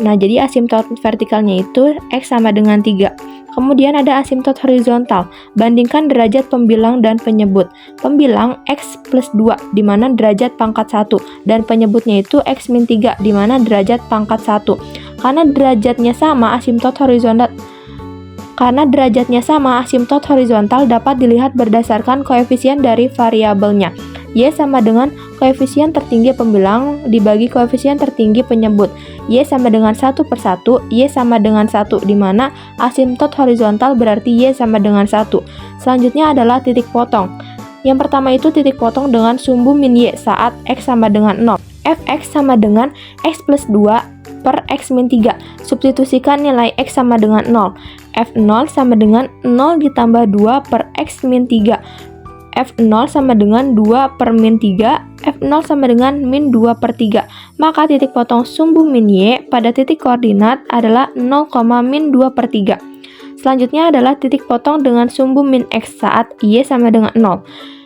S1: Nah, jadi asimtot vertikalnya itu x sama dengan 3. Kemudian ada asimtot horizontal. Bandingkan derajat pembilang dan penyebut. Pembilang x plus 2, di mana derajat pangkat 1. Dan penyebutnya itu x min 3, di mana derajat pangkat 1. Karena derajatnya sama, asimtot horizontal dapat dilihat berdasarkan koefisien dari variabelnya. Y sama dengan koefisien tertinggi pembilang dibagi koefisien tertinggi penyebut. Y sama dengan 1 per 1, Y sama dengan 1, di mana asimtot horizontal berarti Y sama dengan 1. Selanjutnya adalah titik potong. Yang pertama itu titik potong dengan sumbu min Y saat X sama dengan 0. Fx sama dengan X plus 2 per X min 3. Substitusikan nilai X sama dengan 0. F0 sama dengan 0 ditambah 2 per X min 3. F0 sama dengan 2 per min 3, F0 sama dengan min 2 per 3. Maka titik potong sumbu min Y pada titik koordinat adalah 0, min 2 per 3. Selanjutnya adalah titik potong dengan sumbu min X saat Y sama dengan 0.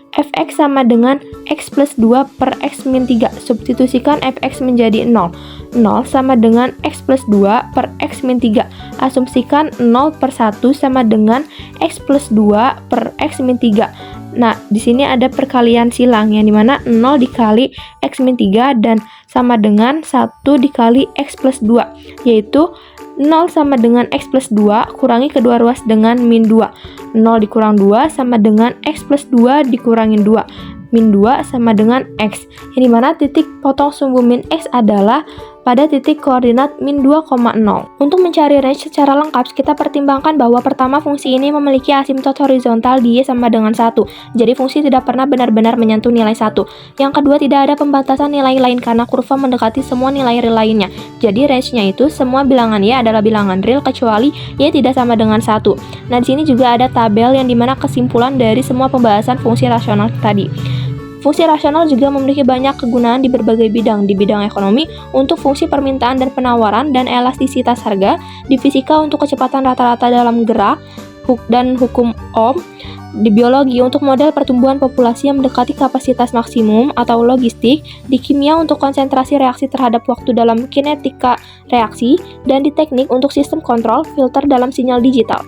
S1: Fx sama dengan X plus 2 per X min 3. Substitusikan Fx menjadi 0. 0 sama dengan X plus 2 per X min 3. Asumsikan 0 per 1 sama dengan X plus 2 per X min 3. Nah, di sini ada perkalian silang yang dimana 0 dikali X min 3 dan sama dengan 1 dikali X plus 2, yaitu 0 sama dengan X plus 2 kurangi kedua ruas dengan min 2. 0 dikurang 2 sama dengan X plus 2 dikurangin 2. Min 2 sama dengan X. Yang dimana titik potong sumbu min X adalah pada titik koordinat min 2,0. Untuk mencari range secara lengkap, kita pertimbangkan bahwa pertama fungsi ini memiliki asimtot horizontal di Y sama dengan 1. Jadi fungsi tidak pernah benar-benar menyentuh nilai 1. Yang kedua, tidak ada pembatasan nilai lain karena kurva mendekati semua nilai real lainnya. Jadi range-nya itu semua bilangan Y adalah bilangan real kecuali Y tidak sama dengan 1. Nah, di sini juga ada tabel yang dimana kesimpulan dari semua pembahasan fungsi rasional tadi. Fungsi rasional juga memiliki banyak kegunaan di berbagai bidang, di bidang ekonomi untuk fungsi permintaan dan penawaran dan elastisitas harga, di fisika untuk kecepatan rata-rata dalam gerak dan hukum Ohm, di biologi untuk model pertumbuhan populasi yang mendekati kapasitas maksimum atau logistik, di kimia untuk konsentrasi reaksi terhadap waktu dalam kinetika reaksi, dan di teknik untuk sistem kontrol filter dalam sinyal digital.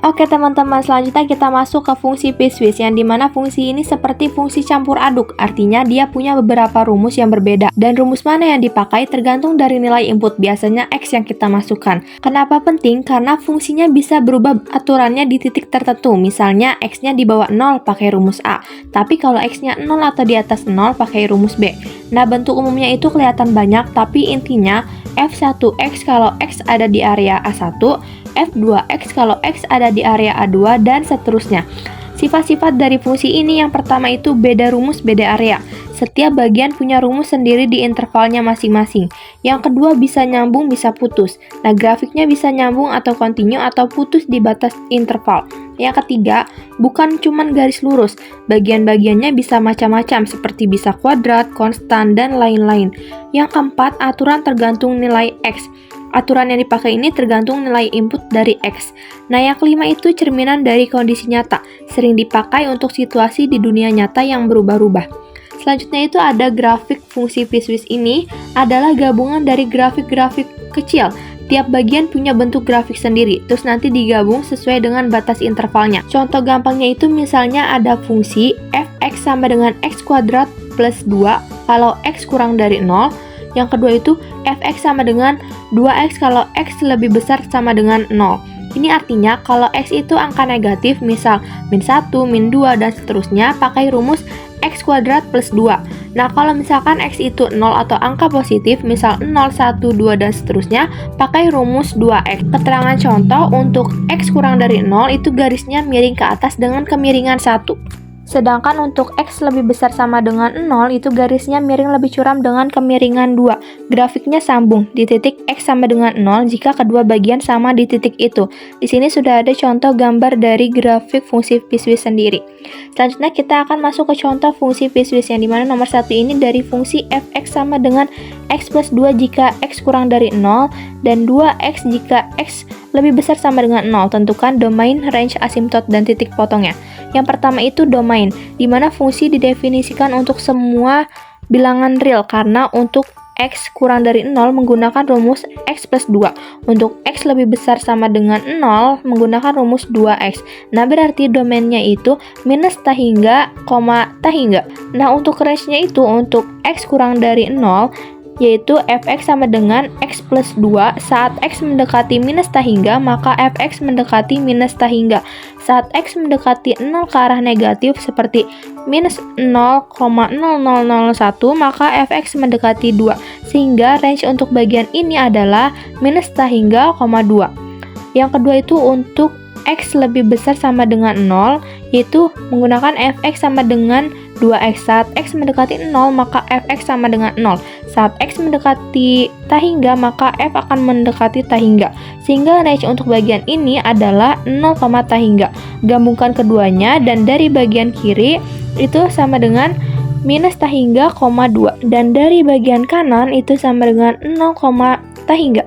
S1: Oke teman-teman, selanjutnya kita masuk ke fungsi piecewise, yang dimana fungsi ini seperti fungsi campur aduk, artinya dia punya beberapa rumus yang berbeda, dan rumus mana yang dipakai tergantung dari nilai input, biasanya X yang kita masukkan. Kenapa penting? Karena fungsinya bisa berubah aturannya di titik tertentu, misalnya X-nya di bawah 0 pakai rumus A, tapi kalau X-nya 0 atau di atas 0 pakai rumus B. Nah, bentuk umumnya itu kelihatan banyak, tapi intinya F1X kalau X ada di area A1, F2X kalau X ada di area A2, dan seterusnya. Sifat-sifat dari fungsi ini yang pertama itu beda rumus, beda area. Setiap bagian punya rumus sendiri di intervalnya masing-masing. Yang kedua bisa nyambung, bisa putus. Nah, grafiknya bisa nyambung atau kontinu atau putus di batas interval. Yang ketiga, bukan cuman garis lurus. Bagian-bagiannya bisa macam-macam seperti bisa kuadrat, konstan, dan lain-lain. Yang keempat, aturan tergantung nilai X. Aturan yang dipakai ini tergantung nilai input dari X. Nah, yang kelima itu cerminan dari kondisi nyata, sering dipakai untuk situasi di dunia nyata yang berubah-ubah. Selanjutnya itu ada grafik fungsi piecewise. Ini adalah gabungan dari grafik-grafik kecil. Tiap bagian punya bentuk grafik sendiri, terus nanti digabung sesuai dengan batas intervalnya. Contoh gampangnya itu misalnya ada fungsi fx sama dengan x kuadrat plus 2 kalau x kurang dari 0. Yang kedua itu fx sama dengan 2x kalau x lebih besar sama dengan 0. Ini artinya kalau x itu angka negatif, misal min 1, min 2, dan seterusnya, pakai rumus x kuadrat plus 2. Nah, kalau misalkan x itu 0 atau angka positif, misal 0, 1, 2, dan seterusnya, pakai rumus 2x. Keterangan contoh untuk x kurang dari 0 itu garisnya miring ke atas dengan kemiringan 1. Sedangkan untuk X lebih besar sama dengan 0, itu garisnya miring lebih curam dengan kemiringan 2. Grafiknya sambung di titik X sama dengan 0 jika kedua bagian sama di titik itu. Di sini sudah ada contoh gambar dari grafik fungsi piecewise sendiri. Selanjutnya kita akan masuk ke contoh fungsi piecewise, yang dimana nomor 1 ini dari fungsi fx sama dengan x plus 2 jika x kurang dari 0 dan 2x jika x lebih besar sama dengan 0. Tentukan domain, range, asimtot, dan titik potongnya. Yang pertama itu domain, di mana fungsi didefinisikan untuk semua bilangan real, karena untuk x kurang dari 0 menggunakan rumus x plus 2. Untuk x lebih besar sama dengan 0 menggunakan rumus 2x. Nah, berarti domainnya itu minus tah hingga, tah hingga. Nah, untuk range-nya itu untuk x kurang dari 0 yaitu fx sama dengan x plus 2. Saat x mendekati minus tah hingga, maka fx mendekati minus tah hingga. Saat x mendekati 0 ke arah negatif seperti minus 0,0001, maka fx mendekati 2. Sehingga range untuk bagian ini adalah minus tah hingga, 2. Yang kedua itu untuk x lebih besar sama dengan 0, yaitu menggunakan fx sama dengan 2x. Saat x mendekati 0, maka fx sama dengan 0. Saat x mendekati tak hingga, maka f akan mendekati tak hingga. Sehingga range untuk bagian ini adalah 0, tak hingga. Gabungkan keduanya dan dari bagian kiri itu sama dengan minus tak hingga, 2. Dan dari bagian kanan itu sama dengan 0, tak hingga.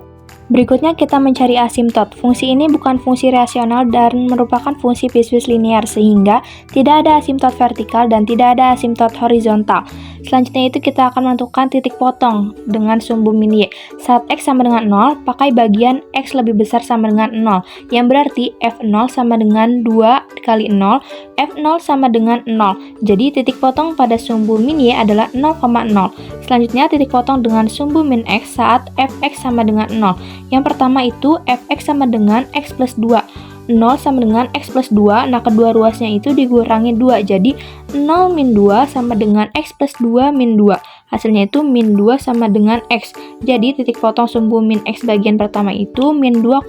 S1: Berikutnya kita mencari asimtot. Fungsi ini bukan fungsi rasional dan merupakan fungsi piecewise linear, sehingga tidak ada asimtot vertikal dan tidak ada asimtot horizontal. Selanjutnya itu kita akan menentukan titik potong dengan sumbu min y. Saat x sama dengan 0, pakai bagian x lebih besar sama dengan 0, yang berarti f0 sama dengan 2 kali 0, f0 sama dengan 0. Jadi titik potong pada sumbu min y adalah 0,0. Selanjutnya titik potong dengan sumbu min x saat fx sama dengan 0. Yang pertama itu fx sama dengan x plus 2. 0 sama dengan x plus 2, nah kedua ruasnya itu dikurangi 2, jadi 0 min 2 sama dengan x plus 2 min 2. Hasilnya itu min 2 sama dengan x. Jadi titik potong sumbu min x bagian pertama itu min 2,0.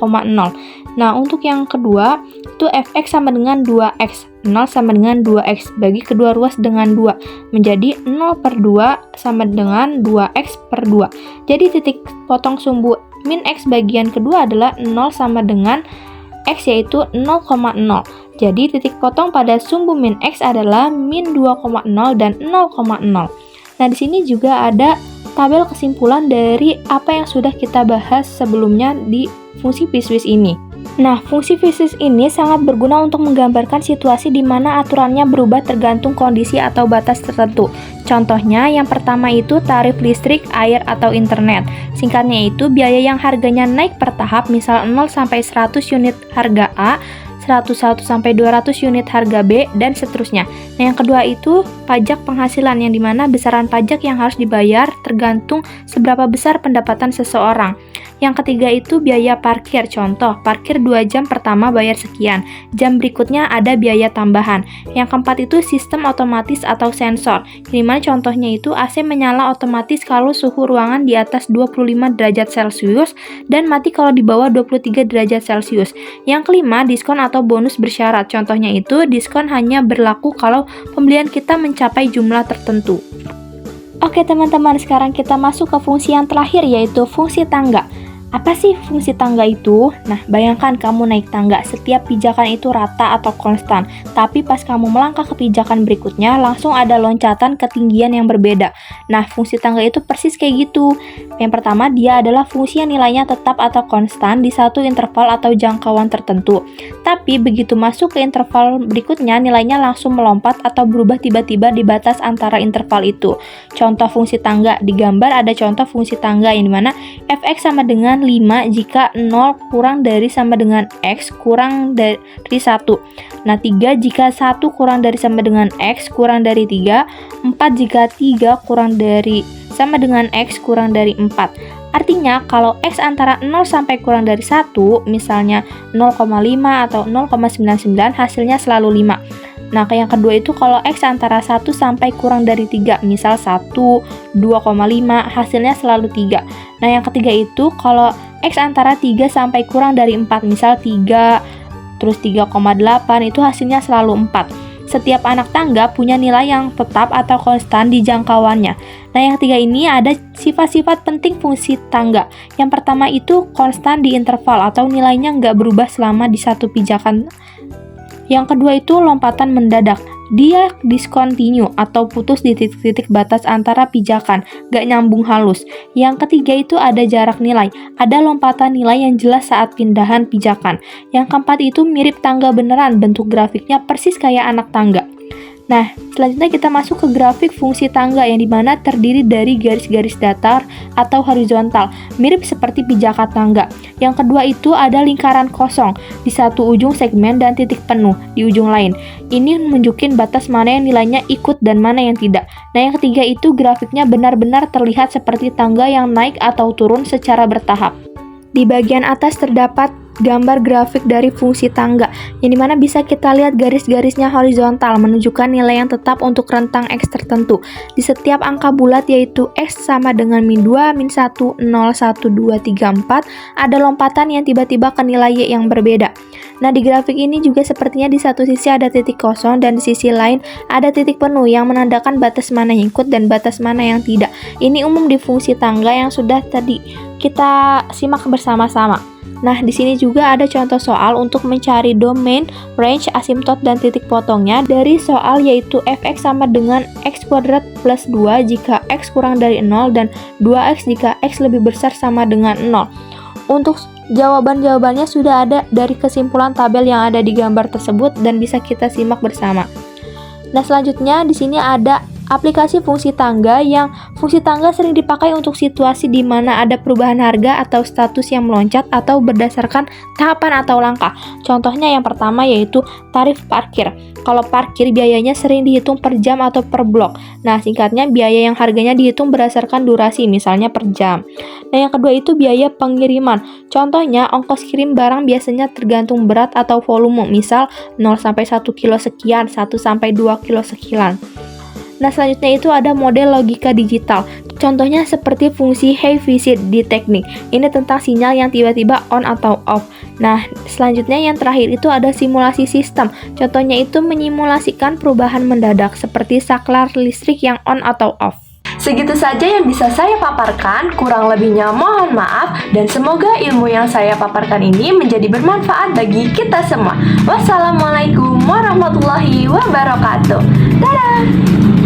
S1: Nah untuk yang kedua, itu fx sama dengan 2x. 0 sama dengan 2x, bagi kedua ruas dengan 2, menjadi 0 per 2 sama dengan 2x per 2. Jadi titik potong sumbu min x bagian kedua adalah 0 sama dengan x, yaitu 0,0. Jadi titik potong pada sumbu min x adalah min 2,0 dan 0,0. Nah, di sini juga ada tabel kesimpulan dari apa yang sudah kita bahas sebelumnya di fungsi piecewise ini. Nah, fungsi piecewise ini sangat berguna untuk menggambarkan situasi di mana aturannya berubah tergantung kondisi atau batas tertentu. Contohnya, yang pertama itu tarif listrik, air, atau internet. Singkatnya itu biaya yang harganya naik per tahap, misal 0 sampai 100 unit harga A, 101 sampai 200 unit harga B, dan seterusnya. Nah, yang kedua itu pajak penghasilan, yang dimana besaran pajak yang harus dibayar tergantung seberapa besar pendapatan seseorang. Yang ketiga itu biaya parkir. Contoh, parkir 2 jam pertama bayar sekian, jam berikutnya ada biaya tambahan. Yang keempat itu sistem otomatis atau sensor, dimana contohnya itu AC menyala otomatis kalau suhu ruangan di atas 25 derajat Celcius dan mati kalau di bawah 23 derajat Celcius. Yang kelima, diskon atau bonus bersyarat. Contohnya itu diskon hanya berlaku kalau pembelian kita mencapai jumlah tertentu. Oke teman-teman, sekarang kita masuk ke fungsi yang terakhir, yaitu fungsi tangga. Apa sih fungsi tangga itu? Nah, bayangkan kamu naik tangga, setiap pijakan itu rata atau konstan, tapi pas kamu melangkah ke pijakan berikutnya, langsung ada loncatan ketinggian yang berbeda. Nah, fungsi tangga itu persis kayak gitu. Yang pertama, dia adalah fungsi yang nilainya tetap atau konstan di satu interval atau jangkauan tertentu. Tapi, begitu masuk ke interval berikutnya, nilainya langsung melompat atau berubah tiba-tiba di batas antara interval itu. Contoh fungsi tangga, di gambar ada contoh fungsi tangga yang dimana fx sama dengan 5 jika 0 kurang dari sama dengan x kurang dari 1. Nah, 3 jika 1 kurang dari sama dengan x kurang dari 3. 4 jika 3 kurang dari sama dengan x kurang dari 4. Artinya, kalau x antara 0 sampai kurang dari 1, misalnya 0,5 atau 0,99, hasilnya selalu 5. Nah, yang kedua itu kalau x antara 1 sampai kurang dari 3, misal 1, 2,5, hasilnya selalu 3. Nah, yang ketiga itu kalau x antara 3 sampai kurang dari 4, misal 3, terus 3,8, itu hasilnya selalu 4. Setiap anak tangga punya nilai yang tetap atau konstan di jangkauannya. Nah, yang ketiga ini ada sifat-sifat penting fungsi tangga. Yang pertama itu konstan di interval atau nilainya nggak berubah selama di satu pijakan. Yang kedua itu lompatan mendadak. Dia diskontinu atau putus di titik-titik batas antara pijakan, gak nyambung halus. Yang ketiga itu ada jarak nilai. Ada lompatan nilai yang jelas saat pindahan pijakan. Yang keempat itu mirip tangga beneran, bentuk grafiknya persis kayak anak tangga. Nah, selanjutnya kita masuk ke grafik fungsi tangga yang dimana terdiri dari garis-garis datar atau horizontal, mirip seperti pijakan tangga. Yang kedua itu ada lingkaran kosong di satu ujung segmen dan titik penuh di ujung lain. Ini menunjukin batas mana yang nilainya ikut dan mana yang tidak. Nah, yang ketiga itu grafiknya benar-benar terlihat seperti tangga yang naik atau turun secara bertahap. Di bagian atas terdapat gambar grafik dari fungsi tangga, yang dimana bisa kita lihat garis-garisnya horizontal menunjukkan nilai yang tetap untuk rentang X tertentu. Di setiap angka bulat yaitu X sama dengan min 2, min 1, 0, 1, 2, 3, 4, ada lompatan yang tiba-tiba ke nilai Y yang berbeda.
S2: Nah, di grafik ini juga sepertinya di satu sisi ada titik kosong dan di sisi lain ada titik penuh yang menandakan batas mana yang ikut dan batas mana yang tidak. Ini umum di fungsi tangga yang sudah tadi kita simak bersama-sama. Nah, di sini juga ada contoh soal untuk mencari domain, range, asimtot, dan titik potongnya dari soal, yaitu fx sama dengan x kuadrat plus 2 jika x kurang dari 0 dan 2x jika x lebih besar sama dengan 0. Untuk jawaban-jawabannya sudah ada dari kesimpulan tabel yang ada di gambar tersebut dan bisa kita simak bersama. Nah, selanjutnya di sini ada aplikasi fungsi tangga, yang fungsi tangga sering dipakai untuk situasi di mana ada perubahan harga atau status yang meloncat atau berdasarkan tahapan atau langkah. Contohnya yang pertama yaitu tarif parkir. Kalau parkir biayanya sering dihitung per jam atau per blok. Nah, singkatnya biaya yang harganya dihitung berdasarkan durasi, misalnya per jam. Nah, yang kedua itu biaya pengiriman. Contohnya ongkos kirim barang biasanya tergantung berat atau volume, misal 0-1 kilo sekian, 1-2 kilo sekian. Nah, selanjutnya itu ada model logika digital. Contohnya seperti fungsi hey visit di teknik. Ini tentang sinyal yang tiba-tiba on atau off. Nah, selanjutnya yang terakhir itu ada simulasi sistem. Contohnya itu menyimulasikan perubahan mendadak seperti saklar listrik yang on atau off.
S1: Segitu saja yang bisa saya paparkan, kurang lebihnya mohon maaf, dan semoga ilmu yang saya paparkan ini menjadi bermanfaat bagi kita semua. Wassalamualaikum warahmatullahi wabarakatuh. Dadah!